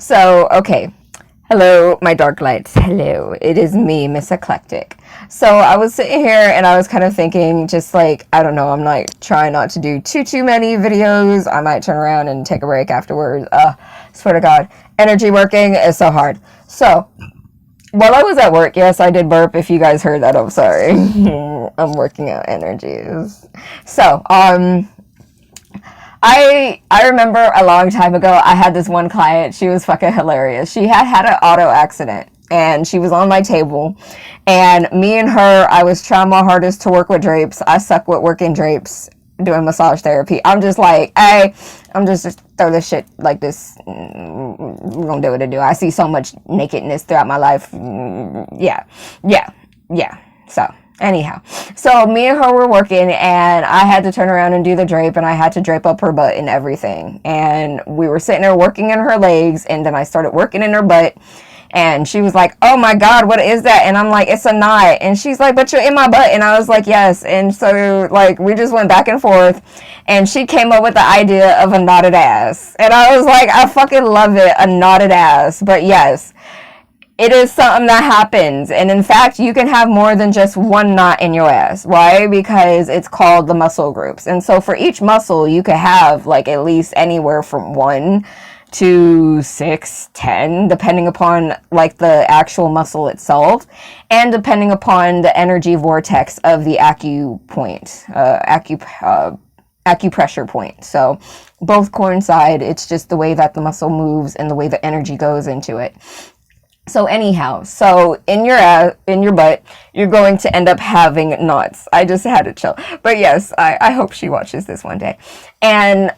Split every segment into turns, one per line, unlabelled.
So, okay. Hello, my dark lights. Hello. It is me, Miss Eclectic. So, I was sitting here and I was kind of thinking, just like, I don't know, I'm like trying not to do too many videos. I might turn around and take a break afterwards. Swear to God. Energy working is so hard. So, while I was at work, yes, I did burp. If you guys heard that, I'm sorry. I'm working out energies. So, I remember a long time ago, I had this one client. She was fucking hilarious. She had an auto accident, and she was on my table. And me and her, I was trying my hardest to work with drapes. I suck with working drapes, doing massage therapy. I'm just like, hey, I'm just throw this shit like this. We're gonna do what it do. I see so much nakedness throughout my life. Yeah. So. Anyhow, so me and her were working, and I had to turn around and do the drape, and I had to drape up her butt and everything. And we were sitting there working in her legs, and then I started working in her butt, and she was like, oh my God, what is that? And I'm like, it's a knot. And she's like, but you're in my butt. And I was like, yes. And so, like, we just went back and forth, and she came up with the idea of a knotted ass. And I was like, I fucking love it, a knotted ass. But yes, it is something that happens. And in fact, you can have more than just one knot in your ass. Why? Because it's called the muscle groups. And so for each muscle, you could have like at least anywhere from 1 to 6, 10, depending upon like the actual muscle itself, and depending upon the energy vortex of the acupressure point. So both coincide. It's just the way that the muscle moves and the way the energy goes into it. So anyhow, so in your butt, you're going to end up having knots. I just had to chill. But yes, I hope she watches this one day. And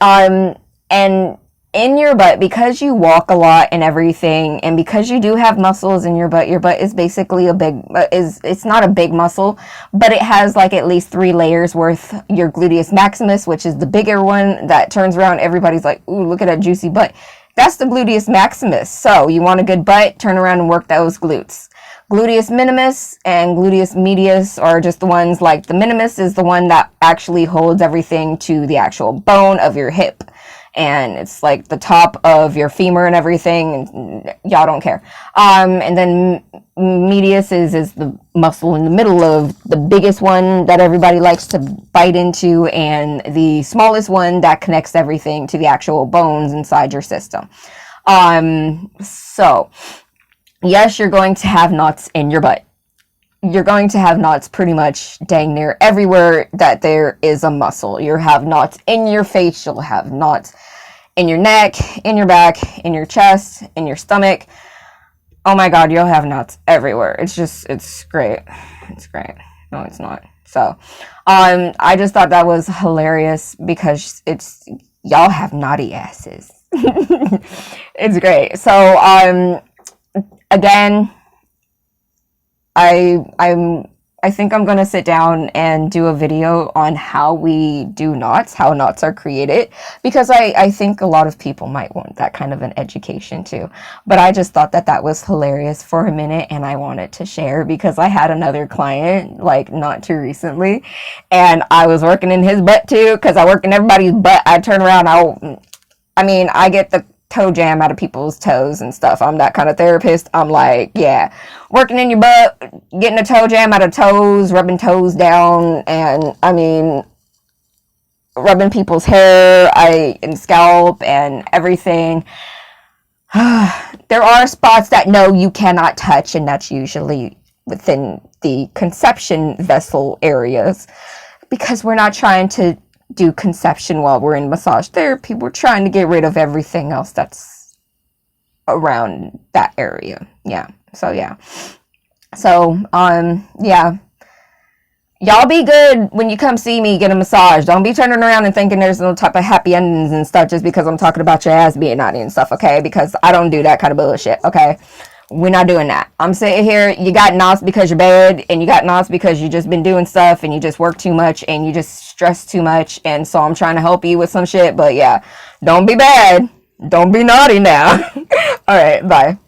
in your butt, because you walk a lot and everything, and because you do have muscles in your butt is basically it's not a big muscle, but it has like at least 3 layers worth. Your gluteus maximus, which is the bigger one that turns around, everybody's like, ooh, look at that juicy butt. That's the gluteus maximus. So you want a good butt, turn around and work those glutes. Gluteus minimus and gluteus medius are just the ones, like the minimus is the one that actually holds everything to the actual bone of your hip. And it's like the top of your femur and everything, and y'all don't care. And then medius is the muscle in the middle of the biggest one that everybody likes to bite into, and the smallest one that connects everything to the actual bones inside your system. So yes, you're going to have knots in your butt. You're going to have knots pretty much dang near everywhere that there is a muscle. You have knots in your face. You'll have knots in your neck, in your back, in your chest, in your stomach. Oh my God, you'll have knots everywhere. It's great. It's great. No, it's not. So, I just thought that was hilarious because y'all have knotty asses. It's great. So, again, I think I'm going to sit down and do a video on how we do knots, how knots are created, because I think a lot of people might want that kind of an education too. But I just thought that was hilarious for a minute, and I wanted to share because I had another client like not too recently, and I was working in his butt too, because I work in everybody's butt. I turn around, I get the toe jam out of people's toes and stuff. I'm that kind of therapist. I'm like, yeah, working in your butt, getting a toe jam out of toes, rubbing toes down, and rubbing people's hair, and scalp and everything. There are spots that no, you cannot touch, and that's usually within the conception vessel areas, because we're not trying to do conception while we're in massage therapy. We're trying to get rid of everything else that's around that area. Yeah. So yeah. Y'all be good when you come see me get a massage. Don't be turning around and thinking there's no type of happy endings and stuff just because I'm talking about your ass being naughty and stuff, okay? Because I don't do that kind of bullshit, okay? We're not doing that. I'm sitting here, you got knots because you're bad, and you got knots because you just been doing stuff, and you just work too much, and you just stress too much, and so I'm trying to help you with some shit, but yeah, don't be bad. Don't be naughty now. Alright, bye.